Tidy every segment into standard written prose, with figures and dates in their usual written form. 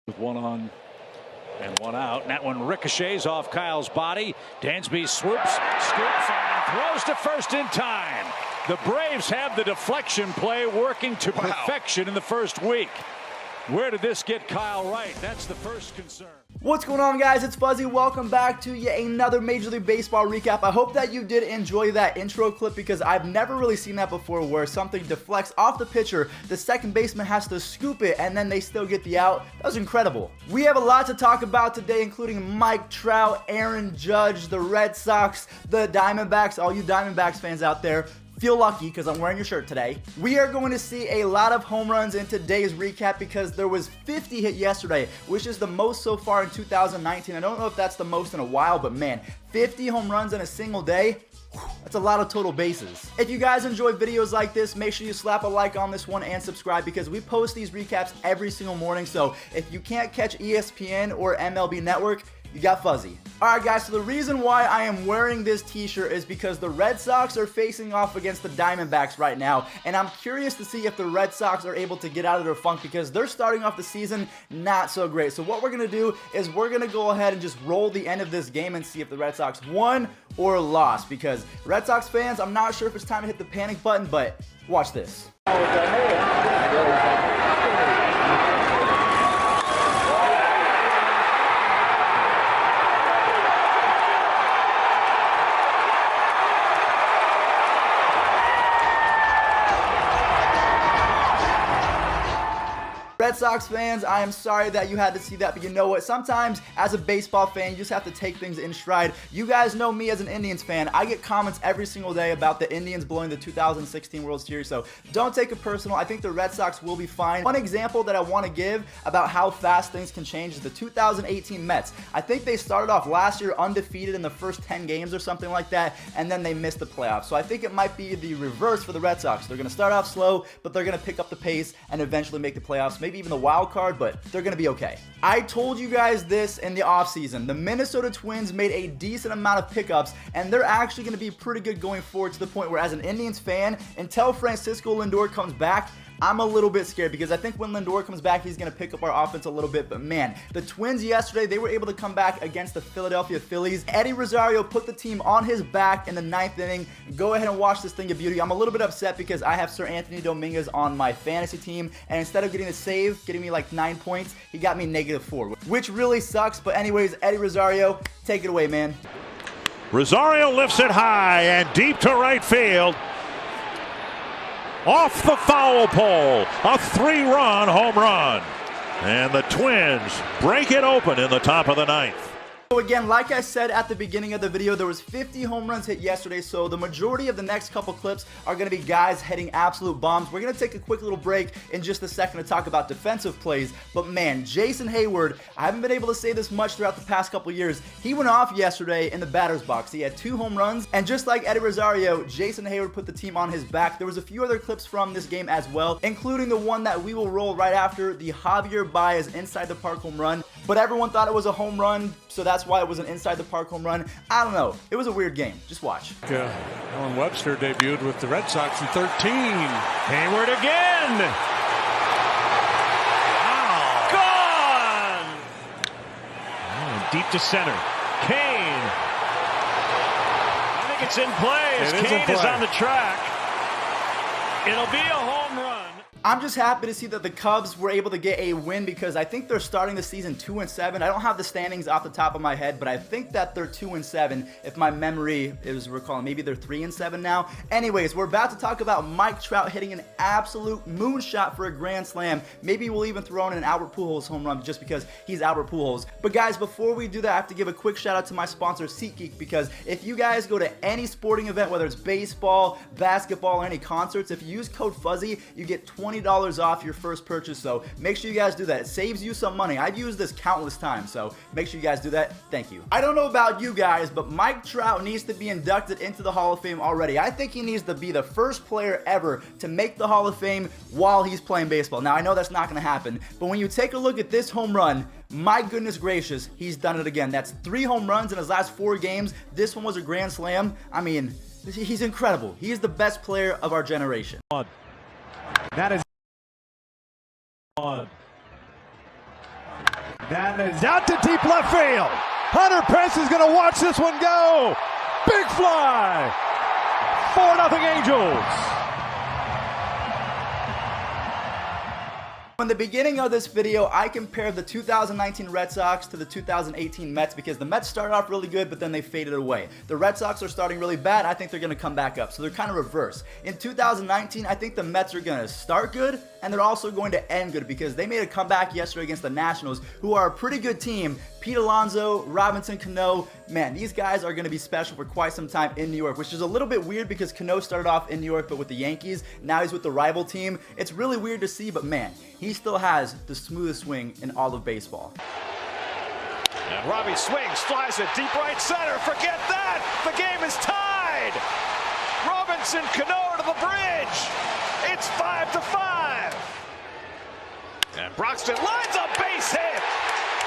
With one on and one out. And that one ricochets off Kyle's body. Dansby swoops, scoops, and throws to first in time. The Braves have the deflection play working to perfection in the first week. Where did this get Kyle right? That's the first concern. What's going on, guys? It's Fuzzy. Welcome back to yet another Major League Baseball recap. I hope that you did enjoy that intro clip because I've never really seen that before, where something deflects off the pitcher, the second baseman has to scoop it, and then they still get the out. That was incredible. We have a lot to talk about today, including Mike Trout, Aaron Judge, the Red Sox, the Diamondbacks. All you Diamondbacks fans out there, feel lucky because I'm wearing your shirt today. We are going to see a lot of home runs in today's recap because there was 50 hit yesterday, which is the most so far in 2019. I don't know if that's the most in a while, but man, 50 home runs in a single day. That's a lot of total bases. If you guys enjoy videos like this, make sure you slap a like on this one and subscribe because we post these recaps every single morning. So if you can't catch ESPN or MLB Network, you got Fuzzy. Alright guys, so the reason why I am wearing this t-shirt is because the Red Sox are facing off against the Diamondbacks right now, and I'm curious to see if the Red Sox are able to get out of their funk because they're starting off the season not so great. So what we're going to do is we're going to go ahead and just roll the end of this game and see if the Red Sox won or lost, because Red Sox fans, I'm not sure if it's time to hit the panic button, but watch this. Red Sox fans, I am sorry that you had to see that, but you know what? Sometimes, as a baseball fan, you just have to take things in stride. You guys know me as an Indians fan. I get comments every single day about the Indians blowing the 2016 World Series, so don't take it personal. I think the Red Sox will be fine. One example that I want to give about how fast things can change is the 2018 Mets. I think they started off last year undefeated in the first 10 games or something like that, and then they missed the playoffs. So I think it might be the reverse for the Red Sox. They're going to start off slow, but they're going to pick up the pace and eventually make the playoffs. Maybe even the wild card, but they're gonna be okay. I told you guys this in the offseason. The Minnesota Twins made a decent amount of pickups, and they're actually gonna be pretty good going forward, to the point where, as an Indians fan, until Francisco Lindor comes back, I'm a little bit scared because I think when Lindor comes back, he's going to pick up our offense a little bit. But man, the Twins yesterday, they were able to come back against the Philadelphia Phillies. Eddie Rosario put the team on his back in the 9th inning. Go ahead and watch this thing of beauty. I'm a little bit upset because I have Sir Anthony Dominguez on my fantasy team, and instead of getting the save, getting me like 9 points, he got me -4, which really sucks. But anyways, Eddie Rosario, take it away, man. Rosario lifts it high and deep to right field. Off the foul pole, a 3-run home run. And the Twins break it open in the top of the 9th. So again, like I said at the beginning of the video, there was 50 home runs hit yesterday, so the majority of the next couple clips are going to be guys hitting absolute bombs. We're going to take a quick little break in just a second to talk about defensive plays, but man, Jason Hayward, I haven't been able to say this much throughout the past couple years. He went off yesterday in the batter's box. He had 2 home runs, and just like Eddie Rosario, Jason Hayward put the team on his back. There was a few other clips from this game as well, including the one that we will roll right after, the Javier Baez inside the park home run, but everyone thought it was a home run, so that's why it was an inside the park home run. I don't know. It was a weird game. Just watch. Alan Webster debuted with the Red Sox in 13. Hayward again. Wow. Gone! Oh, deep to center. Kane. I think it's in play as Kane is on the track. It'll be a home run. I'm just happy to see that the Cubs were able to get a win because I think they're starting the season 2-7. I don't have the standings off the top of my head, but I think that they're 2-7 if my memory is recalling. Maybe they're 3-7 now. Anyways, we're about to talk about Mike Trout hitting an absolute moonshot for a grand slam. Maybe we'll even throw in an Albert Pujols home run just because he's Albert Pujols. But guys, before we do that, I have to give a quick shout out to my sponsor, Seatgeek, because if you guys go to any sporting event, whether it's baseball, basketball, or any concerts, if you use code Fuzzy, you get $20 off your first purchase, so make sure you guys do that. It saves you some money. I've used this countless times, so make sure you guys do that. Thank you. I don't know about you guys, but Mike Trout needs to be inducted into the Hall of Fame already. I think he needs to be the first player ever to make the Hall of Fame while he's playing baseball. Now, I know that's not going to happen, but when you take a look at this home run, my goodness gracious, he's done it again. That's 3 home runs in his last 4 games. This one was a grand slam. I mean, he's incredible. He is the best player of our generation. That is on. And is out to deep left field. Hunter Pence is going to watch this one go. Big fly. 4-0 Angels. In the beginning of this video, I compared the 2019 Red Sox to the 2018 Mets because the Mets started off really good, but then they faded away. The Red Sox are starting really bad. I think they're going to come back up. So they're kind of reverse. In 2019, I think the Mets are going to start good, and they're also going to end good because they made a comeback yesterday against the Nationals, who are a pretty good team. Pete Alonso, Robinson Cano, man, these guys are going to be special for quite some time in New York, which is a little bit weird because Cano started off in New York, but with the Yankees. Now he's with the rival team. It's really weird to see, but man, he still has the smoothest swing in all of baseball. And Robbie swings, flies it deep right center. Forget that! The game is tied! Robinson Cano to the bridge. It's 5-5. And Broxton lines a base hit.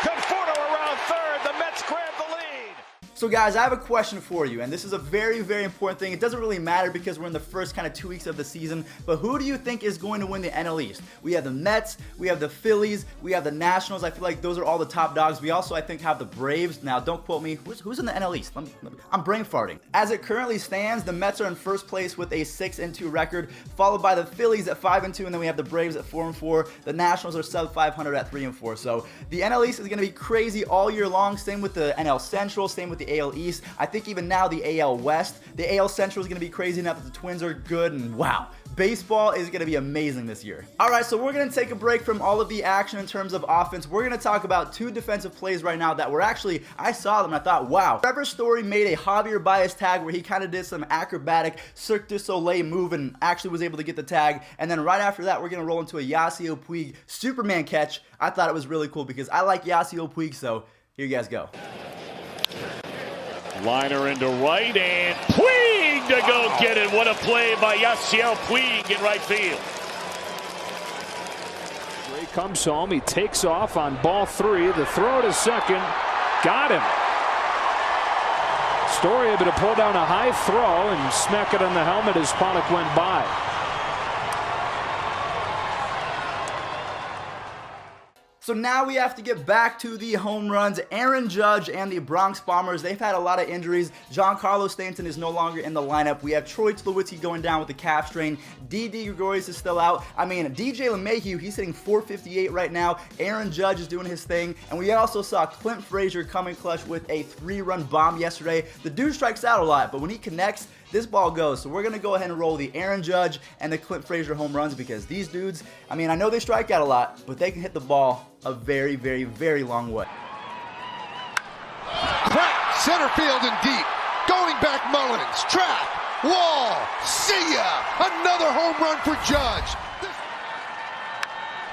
Conforto around third. The Mets grab the lead. So guys, I have a question for you, and this is a very, very important thing. It doesn't really matter because we're in the first kind of 2 weeks of the season, but who do you think is going to win the NL East? We have the Mets, we have the Phillies, we have the Nationals. I feel like those are all the top dogs. We also, I think, have the Braves. Now, don't quote me. Who's in the NL East? I'm brain farting. As it currently stands, the Mets are in first place with a 6-2 record, followed by the Phillies at 5-2, and then we have the Braves at 4-4. The Nationals are sub 500 at 3-4. So the NL East is going to be crazy all year long. Same with the NL Central, same with the AL East. I think even now the AL West, the AL Central is going to be crazy now that the Twins are good, and wow, baseball is going to be amazing this year. All right, so we're going to take a break from all of the action in terms of offense. We're going to talk about two defensive plays right now that were actually, I saw them and I thought, wow. Trevor Story made a Javier Baez tag where he kind of did some acrobatic Cirque du Soleil move and actually was able to get the tag. And then right after that, we're going to roll into a Yasiel Puig Superman catch. I thought it was really cool because I like Yasiel Puig, so here you guys go. Liner into right, and Puig to go get it. What a play by Yasiel Puig in right field. Ray comes home. He takes off on ball 3. The throw to second. Got him. Story able to pull down a high throw and smack it on the helmet as Pollock went by. So now we have to get back to the home runs. Aaron Judge and the Bronx Bombers, they've had a lot of injuries. Giancarlo Stanton is no longer in the lineup. We have Troy Tulowitzki going down with the calf strain. Didi Gregorius is still out. I mean, DJ LeMahieu, he's hitting .458 right now. Aaron Judge is doing his thing. And we also saw Clint Frazier coming clutch with a 3-run bomb yesterday. The dude strikes out a lot, but when he connects, this ball goes. So we're going to go ahead and roll the Aaron Judge and the Clint Frazier home runs because these dudes, I mean, I know they strike out a lot, but they can hit the ball a very, very, very long way. Crack, center field and deep. Going back Mullins. Track. Wall. See ya. Another home run for Judge.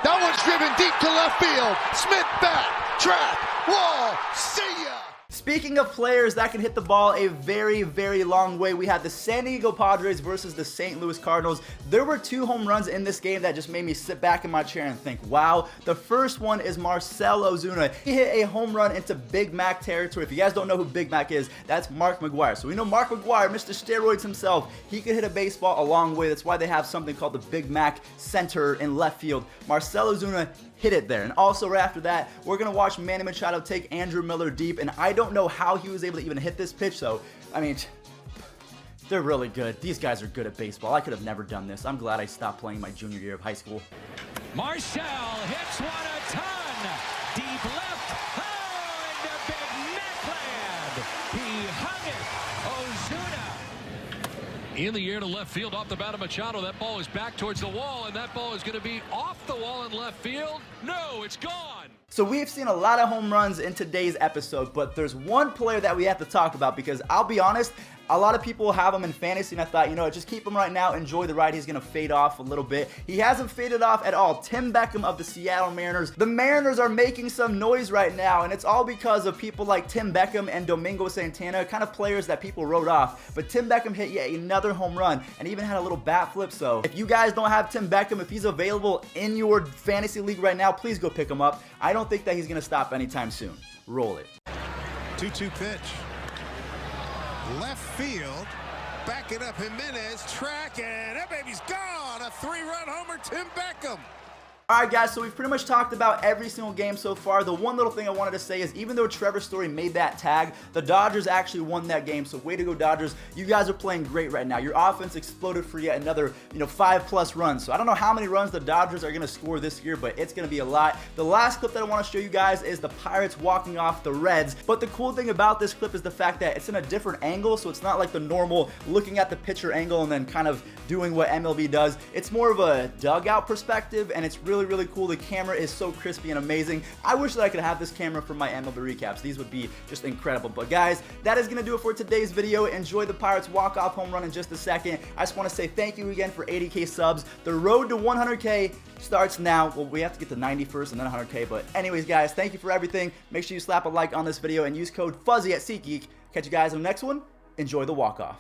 That one's driven deep to left field. Smith back. Track. Wall. See ya. Speaking of players that can hit the ball a very, very long way, we have the San Diego Padres versus the St. Louis Cardinals. There were 2 home runs in this game that just made me sit back in my chair and think, wow. The first one is Marcell Ozuna. He hit a home run into Big Mac territory. If you guys don't know who Big Mac is, that's Mark McGwire. So we know Mark McGwire, Mr. Steroids himself, he could hit a baseball a long way. That's why they have something called the Big Mac Center in left field. Marcell Ozuna hit it there. And also right after that, we're going to watch Manny Machado take Andrew Miller deep, and I don't know how he was able to even hit this pitch, so, I mean, they're really good. These guys are good at baseball. I could have never done this. I'm glad I stopped playing my junior year of high school. Marcell hits one a ton. Deep left. Oh, into Big Mac land. He hung it. Ozuna. In the air to left field off the bat of Machado. That ball is back towards the wall, and that ball is going to be off the wall in left field. No, it's gone. So we've seen a lot of home runs in today's episode, but there's one player that we have to talk about because I'll be honest, a lot of people have him in fantasy, and I thought, you know what, just keep him right now, enjoy the ride. He's going to fade off a little bit. He hasn't faded off at all. Tim Beckham of the Seattle Mariners. The Mariners are making some noise right now, and it's all because of people like Tim Beckham and Domingo Santana, kind of players that people wrote off. But Tim Beckham hit yet another home run and even had a little bat flip. So if you guys don't have Tim Beckham, if he's available in your fantasy league right now, please go pick him up. I don't think that he's going to stop anytime soon. Roll it. 2-2 pitch. Left field. Back it up. Jimenez. Track, and that baby's gone. A 3-run homer. Tim Beckham. Alright guys, so we've pretty much talked about every single game so far. The one little thing I wanted to say is even though Trevor Story made that tag, the Dodgers actually won that game. So way to go Dodgers. You guys are playing great right now. Your offense exploded for yet another, 5+ runs. So I don't know how many runs the Dodgers are going to score this year, but it's going to be a lot. The last clip that I want to show you guys is the Pirates walking off the Reds. But the cool thing about this clip is the fact that it's in a different angle, so it's not like the normal looking at the pitcher angle and then kind of doing what MLB does. It's more of a dugout perspective, and it's really cool. The camera is so crispy and amazing. I wish that I could have this camera for my MLB recaps. These would be just incredible. But guys, that is going to do it for today's video. Enjoy the Pirates walk-off home run in just a second. I just want to say thank you again for 80K subs. The road to 100K starts now. Well, we have to get to 90 first and then 100K. But anyways, guys, thank you for everything. Make sure you slap a like on this video and use code FUZZY at SeatGeek. Catch you guys in the next one. Enjoy the walk-off.